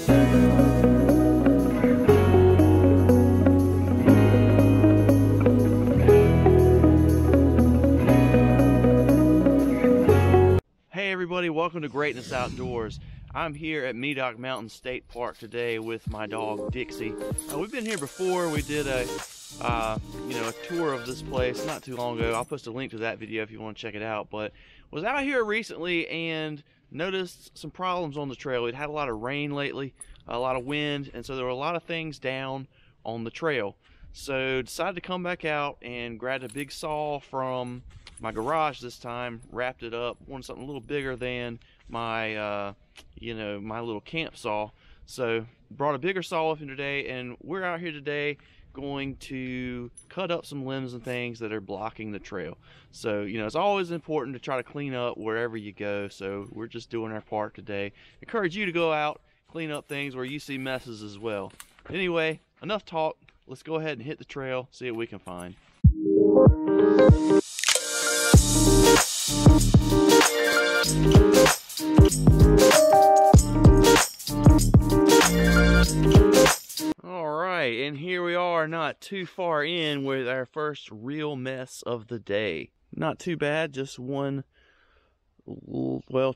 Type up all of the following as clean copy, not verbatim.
Hey everybody, welcome to Greatness Outdoors. I'm here at Medoc Mountain State Park today with my dog Dixie. We've been here before. We did a tour of this place not too long ago. I'll post a link to that video if you want to check it out. But was out here recently and noticed some problems on the trail. We'd had a lot of rain lately, a lot of wind, and so there were a lot of things down on the trail. So decided to come back out and grabbed a big saw from my garage this time, wrapped it up, wanted something a little bigger than my my little camp saw. So brought a bigger saw with me today, and we're out here today going to cut up some limbs and things that are blocking the trail. So it's always important to try to clean up wherever you go, so we're just doing our part today. Encourage you to go out, clean up things where you see messes as well. Anyway, enough talk. Let's go ahead and hit the trail, see what we can find. Alright, and here we are, not too far in with our first real mess of the day. Not too bad, just one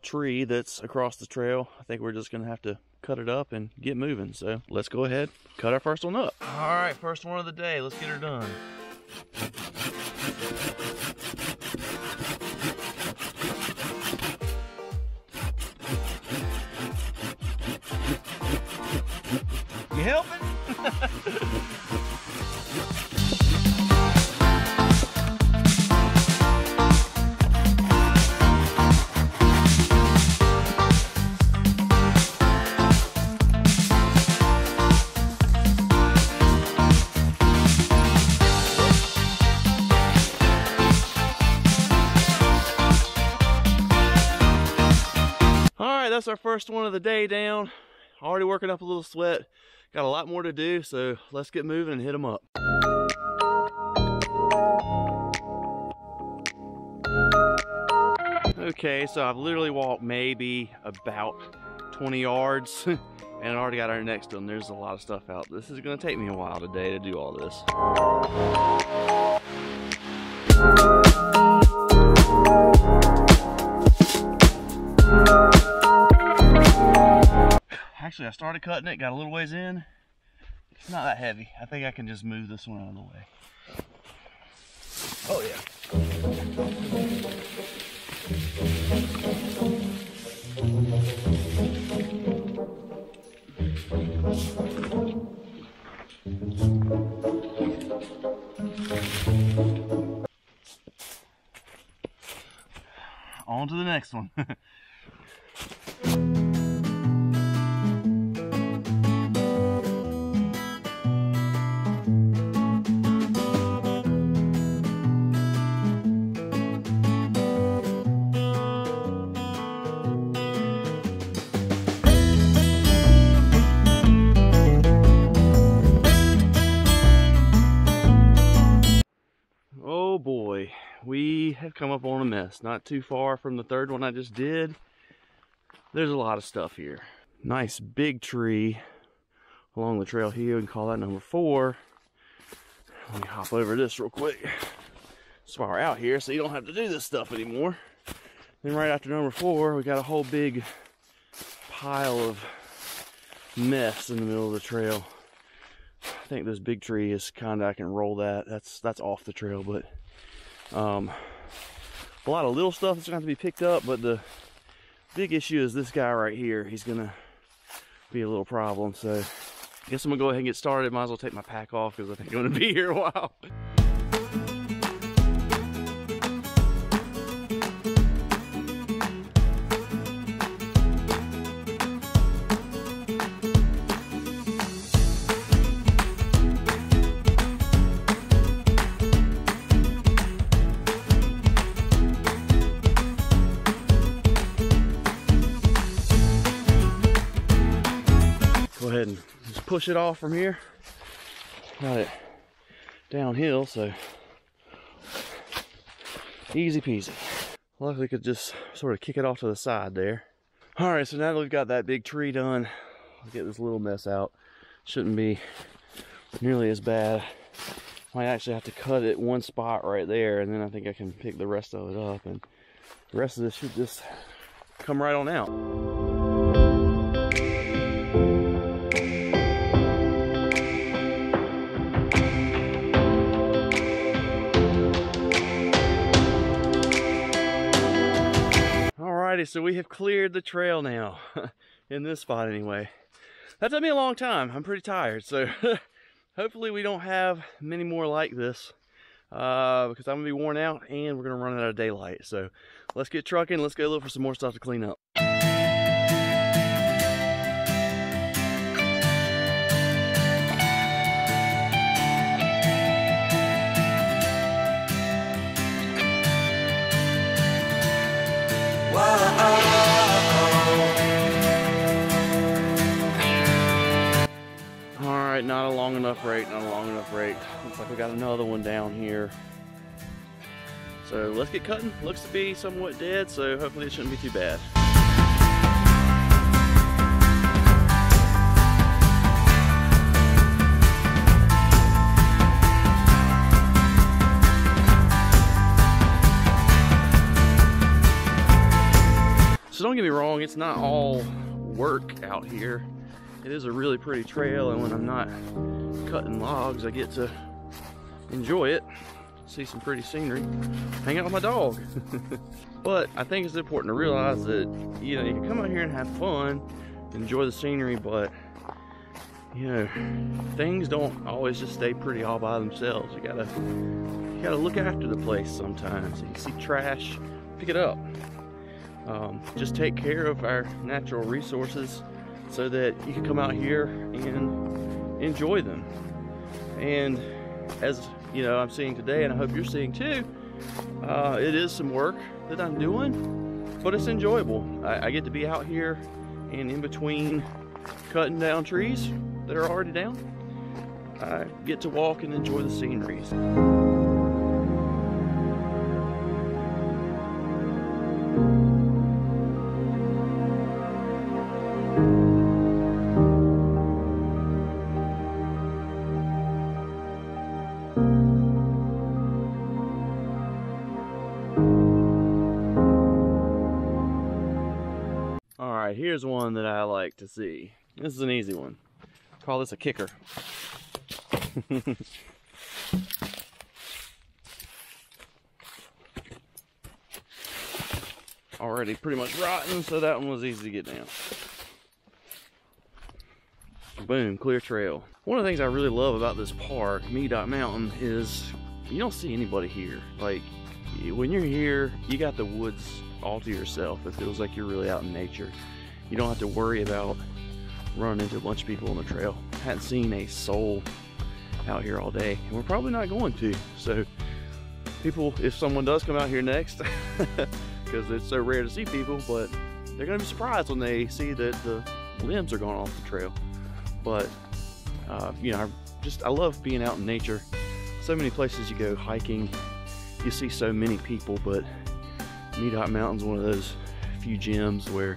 tree that's across the trail. I think we're just gonna have to cut it up and get moving. So let's go ahead, cut our first one up. Alright, first one of the day, let's get her done. You helping? Alright, that's our first one of the day down. Already working up a little sweat. Got a lot more to do, so let's get moving and hit them up. Okay, so I've literally walked maybe about 20 yards and I already got our next one. There's a lot of stuff out. This is gonna take me a while today to do all this. Actually, I started cutting it, got a little ways in. It's not that heavy. I think I can just move this one out of the way. Oh yeah. On to the next one. Oh boy, we have come up on a mess. Not too far from the third one I just did. There's a lot of stuff here. Nice big tree along the trail here. We can call that number 4. Let me hop over this real quick. That's why we're out here, so you don't have to do this stuff anymore. Then right after number 4, we got a whole big pile of mess in the middle of the trail. I think this big tree is kinda, I can roll that. That's off the trail, but a lot of little stuff that's gonna have to be picked up, but the big issue is this guy right here. He's gonna be a little problem, so I guess I'm gonna go ahead and get started. Might as well take my pack off because I think I'm gonna be here a while. Go ahead and just push it off from here. Got it downhill, so easy peasy. Luckily, could just sort of kick it off to the side there. All right, so now that we've got that big tree done, Let's get this little mess out. Shouldn't be nearly as bad. Might actually have to cut it one spot right there, and then I think I can pick the rest of it up, and the rest of this should just come right on out. Alrighty, so we have cleared the trail now, in this spot anyway. That took me a long time. I'm pretty tired, so hopefully we don't have many more like this, because I'm gonna be worn out and we're gonna run out of daylight. So let's get trucking. Let's go look for some more stuff to clean up. Alright, not a long enough rake, not a long enough rake. Looks like we got another one down here. So let's get cutting. Looks to be somewhat dead, so hopefully it shouldn't be too bad. So don't get me wrong, it's not all work out here. It is a really pretty trail, and when I'm not cutting logs, I get to enjoy it, see some pretty scenery, hang out with my dog. But I think it's important to realize that, you know, you can come out here and have fun, enjoy the scenery, but, you know, things don't always just stay pretty all by themselves. You gotta look after the place sometimes. You see trash, pick it up. Just take care of our natural resources so that you can come out here and enjoy them. And as you know, I'm seeing today, and I hope you're seeing too, it is some work that I'm doing, but it's enjoyable. I get to be out here, and in between cutting down trees that are already down, I get to walk and enjoy the sceneries. Alright, here's one that I like to see. This is an easy one. Call this a kicker. Already pretty much rotten, so that one was easy to get down. Boom, clear trail. One of the things I really love about this park, Medoc Mountain, is you don't see anybody here. Like, when you're here, you got the woods all to yourself. It feels like you're really out in nature. You don't have to worry about running into a bunch of people on the trail. I hadn't seen a soul out here all day, and we're probably not going to. So people, if someone does come out here next, because it's so rare to see people, but they're gonna be surprised when they see that the limbs are gone off the trail. But you know, I love being out in nature. So many places you go hiking, you see so many people, but Medoc Mountain's one of those few gems where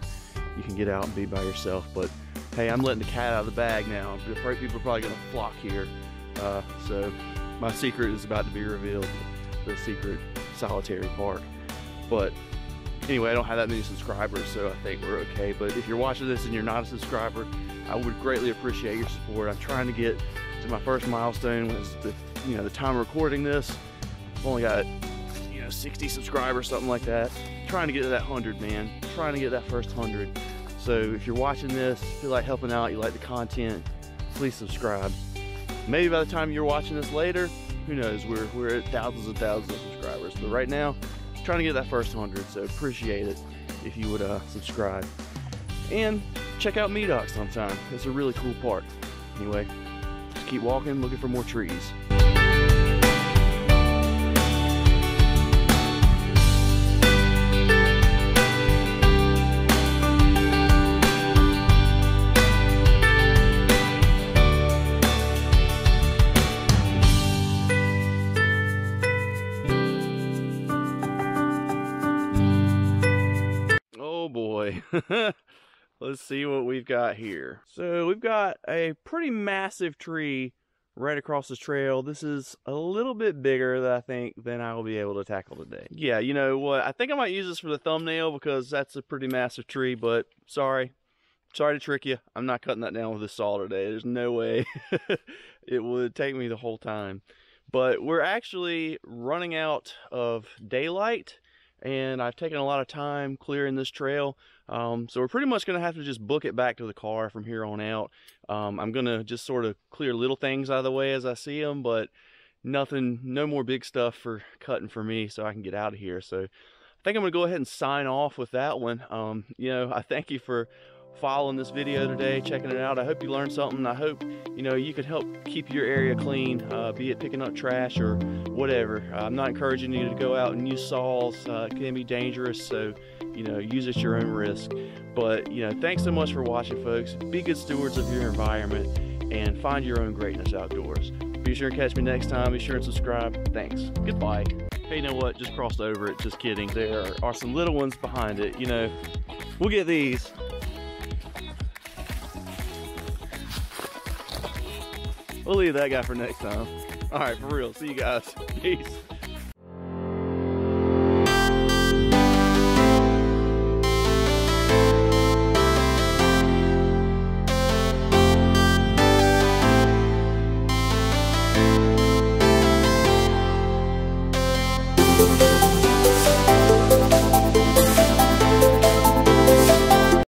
you can get out and be by yourself. But hey, I'm letting the cat out of the bag now. I'm afraid people are probably gonna flock here. So my secret is about to be revealed, the secret solitary park. But anyway, I don't have that many subscribers, so I think we're okay. But if you're watching this and you're not a subscriber, I would greatly appreciate your support. I'm trying to get to my first milestone. It's the time of recording this. I've only got 60 subscribers, something like that. Trying to get to that 100, man. Trying to get that first 100. So if you're watching this, feel like helping out, you like the content, please subscribe. Maybe by the time you're watching this later, who knows, we're at thousands and thousands of subscribers. But right now, trying to get that first 100, so appreciate it if you would subscribe. And check out Medoc sometime. It's a really cool park. Anyway, just keep walking, looking for more trees. Oh boy. Let's see what we've got here. So we've got a pretty massive tree right across the trail. This is a little bit bigger than I will be able to tackle today. Yeah, you know what? I think I might use this for the thumbnail because that's a pretty massive tree, but sorry to trick you. I'm not cutting that down with this saw today. There's no way. It would take me the whole time. But we're actually running out of daylight, and I've taken a lot of time clearing this trail. So we're pretty much going to have to just book it back to the car from here on out. I'm going to just sort of clear little things out of the way as I see them, but no more big stuff for cutting for me so I can get out of here. So I think I'm going to go ahead and sign off with that one. You know, I thank you for following this video today, checking it out. I hope you learned something. I hope, you know, you could help keep your area clean, be it picking up trash or whatever. I'm not encouraging you to go out and use saws. It can be dangerous, so, you know, use at your own risk. But, you know, thanks so much for watching, folks. Be good stewards of your environment and find your own greatness outdoors. Be sure to catch me next time. Be sure and subscribe. Thanks. Goodbye. Hey, you know what? Just crossed over it. Just kidding. There are some little ones behind it. You know, we'll get these. We'll leave that guy for next time. All right, for real. See you guys. Peace.